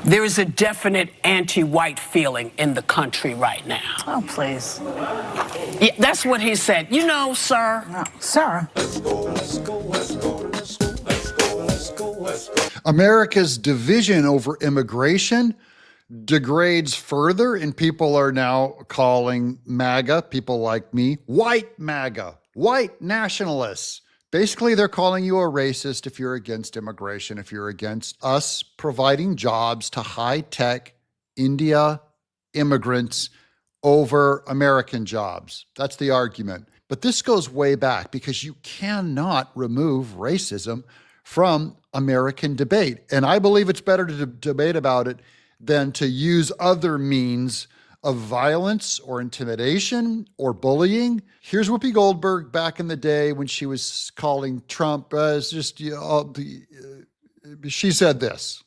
There is a definite anti-white feeling in the country right now. Oh, please. Yeah, that's what he said. You know, sir. No, sir. America's division over immigration degrades further, and people are now calling MAGA, people like me, white MAGA, white nationalists. Basically, they're calling you a racist if you're against immigration, if you're against us providing jobs to high-tech India immigrants over American jobs. That's the argument. But this goes way back because you cannot remove racism from American debate. And I believe it's better to debate about it than to use other means of violence or intimidation or bullying. Here's Whoopi Goldberg back in the day when she was calling Trump she said this.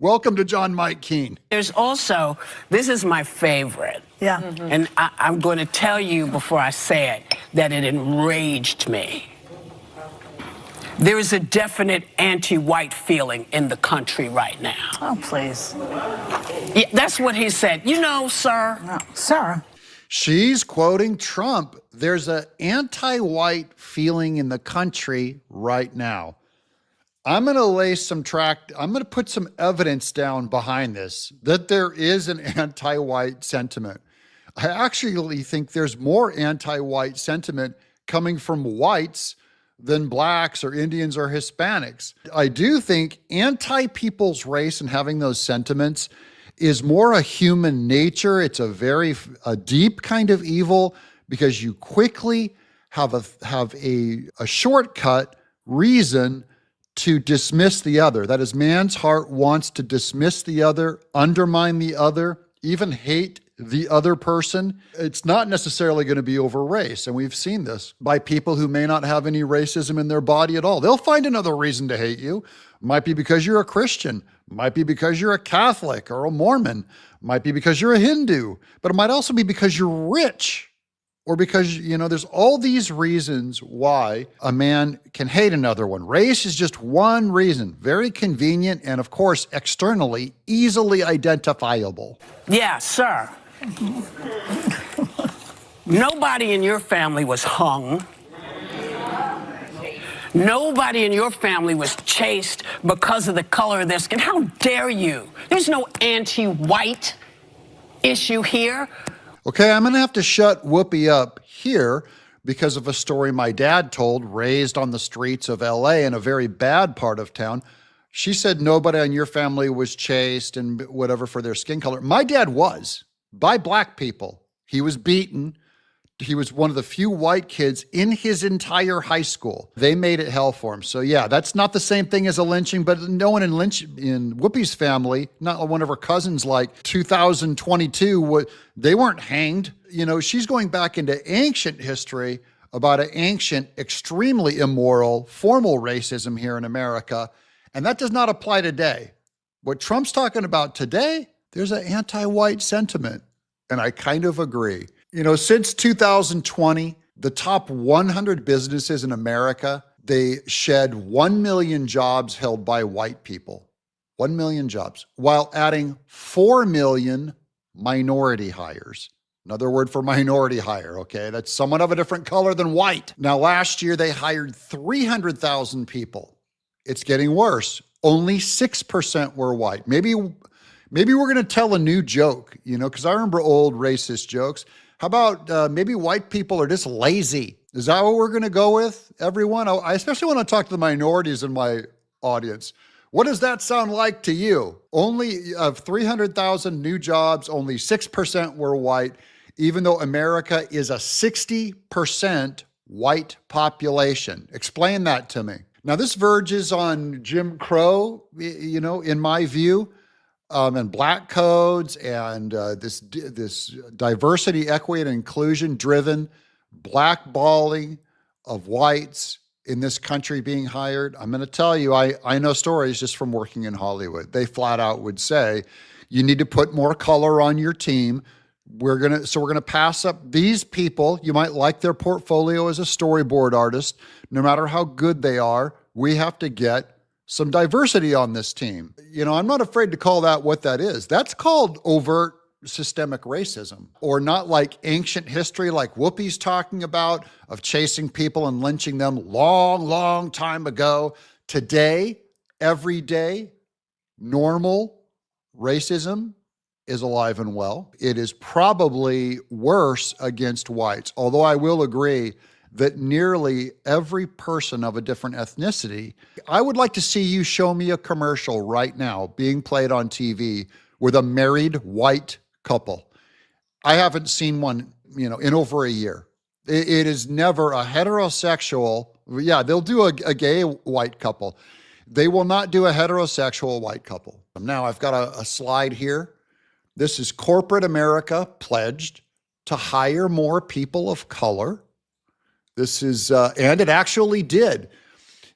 Welcome to John Mike Keene. There's also, this is my favorite. Yeah. And I'm going to tell you before I say it that it enraged me. There is a definite anti-white feeling in the country right now. Oh, please. Yeah, that's what he said. You know, sir. No, sir. She's quoting Trump. There's an anti-white feeling in the country right now. I'm going to put some evidence down behind this, that there is an anti-white sentiment. I actually think there's more anti-white sentiment coming from whites than blacks or Indians or Hispanics. I do think anti-people's race and having those sentiments is more a human nature. It's a deep kind of evil because you quickly have a shortcut reason to dismiss the other. That is, man's heart wants to dismiss the other, undermine the other, even hate the other person. It's not necessarily going to be over race. And we've seen this by people who may not have any racism in their body at all. They'll find another reason to hate you. Might be because you're a Christian, might be because you're a Catholic or a Mormon, might be because you're a Hindu, but it might also be because you're rich or because, there's all these reasons why a man can hate another one. Race is just one reason, very convenient and, of course, externally easily identifiable. Yeah, sir. Nobody in your family was hung. Nobody in your family was chased because of the color of their skin. How dare you? There's no anti-white issue here. Okay, I'm going to have to shut Whoopi up here because of a story my dad told, raised on the streets of LA in a very bad part of town. She said nobody in your family was chased and whatever for their skin color. My dad was, by black people. He was beaten. He was one of the few white kids in his entire high school. They made it hell for him. So yeah, that's not the same thing as a lynching, but no one in Whoopi's family, not one of her cousins like 2022, they weren't hanged. She's going back into ancient history about an ancient, extremely immoral, formal racism here in America. And that does not apply today. What Trump's talking about today, there's an anti-white sentiment. And I kind of agree. Since 2020, the top 100 businesses in America, they shed 1 million jobs held by white people, 1 million jobs, while adding 4 million minority hires. Another word for minority hire, okay? That's someone of a different color than white. Now, last year, they hired 300,000 people. It's getting worse. Only 6% were white. Maybe we're going to tell a new joke, because I remember old racist jokes. How about maybe white people are just lazy? Is that what we're going to go with, everyone? I especially want to talk to the minorities in my audience. What does that sound like to you? Only of 300,000 new jobs, only 6% were white, even though America is a 60% white population. Explain that to me. Now, this verges on Jim Crow, in my view. And black codes and this diversity, equity, and inclusion-driven blackballing of whites in this country being hired. I'm going to tell you, I know stories just from working in Hollywood. They flat out would say, you need to put more color on your team. We're going to pass up these people. You might like their portfolio as a storyboard artist. No matter how good they are, we have to get some diversity on this team. I'm not afraid to call that what that is. That's called overt systemic racism, or not like ancient history like Whoopi's talking about of chasing people and lynching them long time ago. Today, every day, normal racism is alive and well. It is probably worse against whites, although I will agree that nearly every person of a different ethnicity, I would like to see you show me a commercial right now being played on TV with a married white couple. I haven't seen one, in over a year. It is never a heterosexual. Yeah, they'll do a gay white couple. They will not do a heterosexual white couple. Now I've got a slide here. This is corporate America pledged to hire more people of color. This is, and it actually did.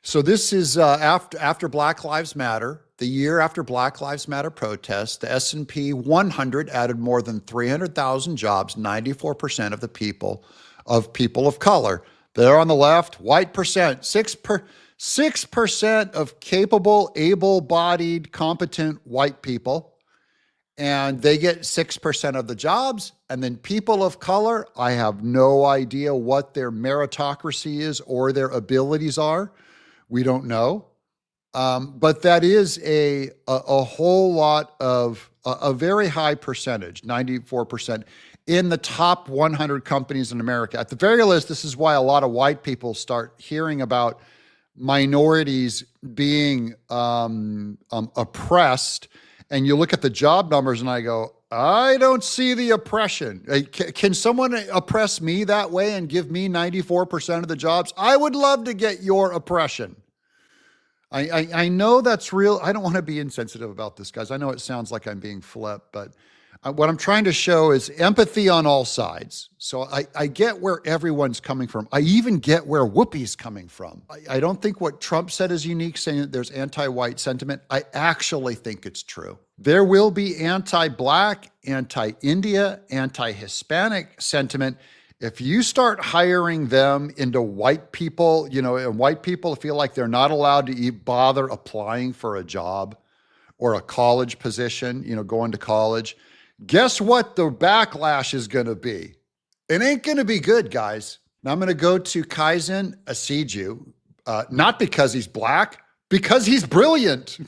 So this is after Black Lives Matter, the year after Black Lives Matter protests, the S&P 100 added more than 300,000 jobs, 94% of the people of color. There on the left, white percent, 6% of capable, able-bodied, competent white people. And they get 6% of the jobs. And then people of color, I have no idea what their meritocracy is or their abilities are. We don't know. But that is a whole lot of a very high percentage, 94%, in the top 100 companies in America. At the very least, this is why a lot of white people start hearing about minorities being oppressed. And you look at the job numbers and I go, I don't see the oppression. Can someone oppress me that way and give me 94% of the jobs? I would love to get your oppression. I know that's real. I don't want to be insensitive about this, guys. I know it sounds like I'm being flip, but what I'm trying to show is empathy on all sides. So I get where everyone's coming from. I even get where Whoopi's coming from. I don't think what Trump said is unique, saying that there's anti-white sentiment. I actually think it's true. There will be anti-Black, anti-India, anti-Hispanic sentiment. If you start hiring them into white people, and white people feel like they're not allowed to bother applying for a job or a college position, going to college, guess what the backlash is going to be? It ain't going to be good, guys. Now I'm going to go to Kaizen Asiju, not because he's Black, because he's brilliant.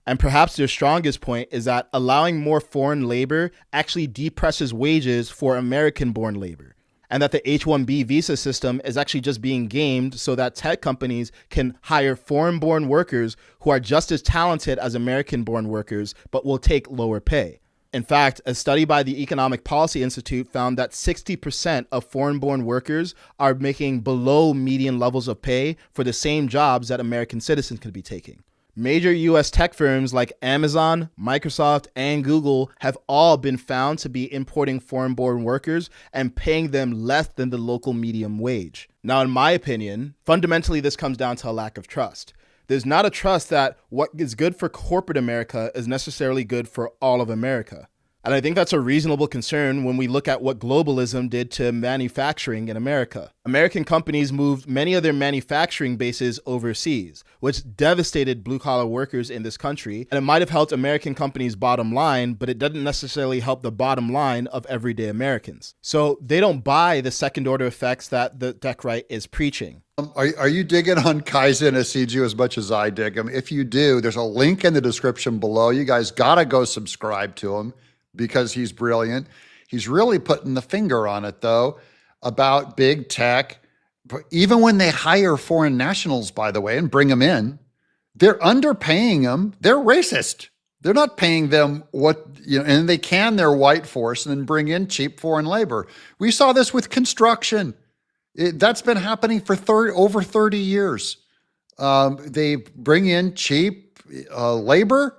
And perhaps their strongest point is that allowing more foreign labor actually depresses wages for American-born labor, and that the H-1B visa system is actually just being gamed so that tech companies can hire foreign-born workers who are just as talented as American-born workers, but will take lower pay. In fact, a study by the Economic Policy Institute found that 60% of foreign-born workers are making below median levels of pay for the same jobs that American citizens could be taking. Major U.S. tech firms like Amazon, Microsoft, and Google have all been found to be importing foreign-born workers and paying them less than the local median wage. Now, in my opinion, fundamentally this comes down to a lack of trust. There's not a trust that what is good for corporate America is necessarily good for all of America. And I think that's a reasonable concern when we look at what globalism did to manufacturing in America. American companies moved many of their manufacturing bases overseas, which devastated blue-collar workers in this country. And it might have helped American companies' bottom line, but it doesn't necessarily help the bottom line of everyday Americans. So they don't buy the second-order effects that the tech right is preaching. Are you digging on Kaizen Asiju as much as I dig him? If you do, there's a link in the description below. You guys got to go subscribe to him, because he's brilliant. He's really putting the finger on it, though, about big tech. Even when they hire foreign nationals, by the way, and bring them in, they're underpaying them. They're racist. They're not paying them and they can their white force and then bring in cheap foreign labor. We saw this with construction. That's been happening for over 30 years. They bring in cheap labor,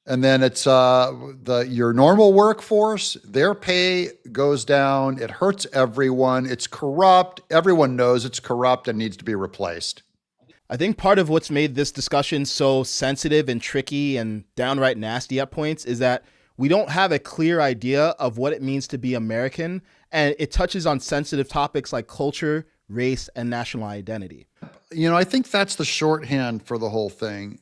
and then it's your normal workforce, their pay goes down. It hurts everyone. It's corrupt. Everyone knows it's corrupt and needs to be replaced. I think part of what's made this discussion so sensitive and tricky and downright nasty at points is that we don't have a clear idea of what it means to be American, and it touches on sensitive topics like culture, race, and national identity. I think that's the shorthand for the whole thing.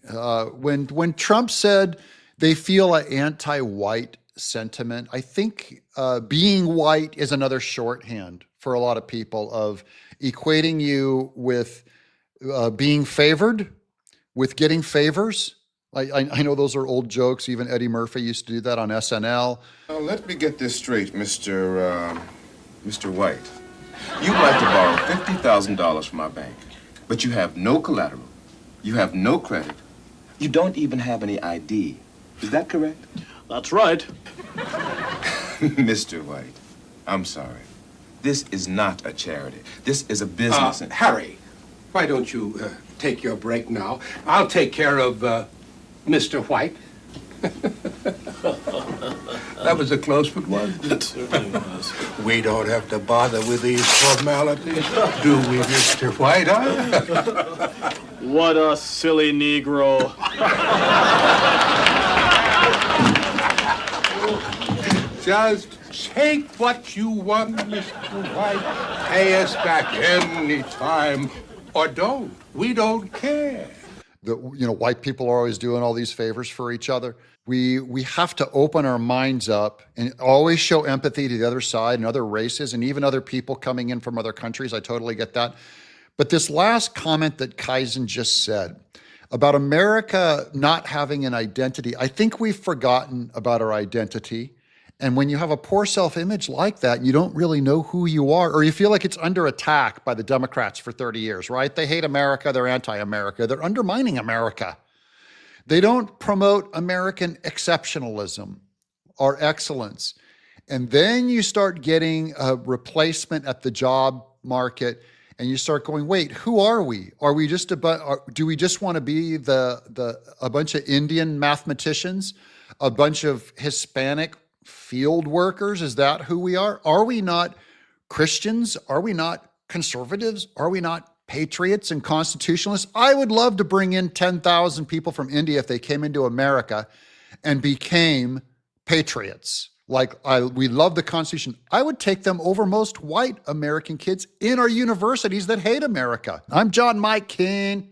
When Trump said they feel an anti-white sentiment, I think being white is another shorthand for a lot of people of equating you with being favored, with getting favors. I know those are old jokes. Even Eddie Murphy used to do that on SNL. Now, let me get this straight, Mr. White. You'd like to borrow $50,000 from our bank, but you have no collateral. You have no credit. You don't even have any ID. Is that correct? That's right. Mr. White, I'm sorry. This is not a charity. This is a business. Harry, why don't you take your break now? I'll take care of Mr. White. That was a close one, wasn't it? It certainly was. We don't have to bother with these formalities, do we, Mr. White, huh? What a silly Negro. Just take what you want, Mr. White. Pay us back any time, or don't. We don't care. White people are always doing all these favors for each other. We have to open our minds up and always show empathy to the other side and other races and even other people coming in from other countries. I totally get that. But this last comment that Kaizen just said about America not having an identity, I think we've forgotten about our identity. And when you have a poor self-image like that, you don't really know who you are, or you feel like it's under attack by the Democrats for 30 years, right? They hate America, they're anti-America, they're undermining America. They don't promote American exceptionalism or excellence. And then you start getting a replacement at the job market, and you start going, wait, who are we? Are we just do we just want to be a bunch of Indian mathematicians, a bunch of Hispanic field workers? Is that who we are? Are we not Christians? Are we not conservatives? Are we not patriots and constitutionalists? I would love to bring in 10,000 people from India if they came into America and became patriots. We love the Constitution. I would take them over most white American kids in our universities that hate America. I'm John Mike King.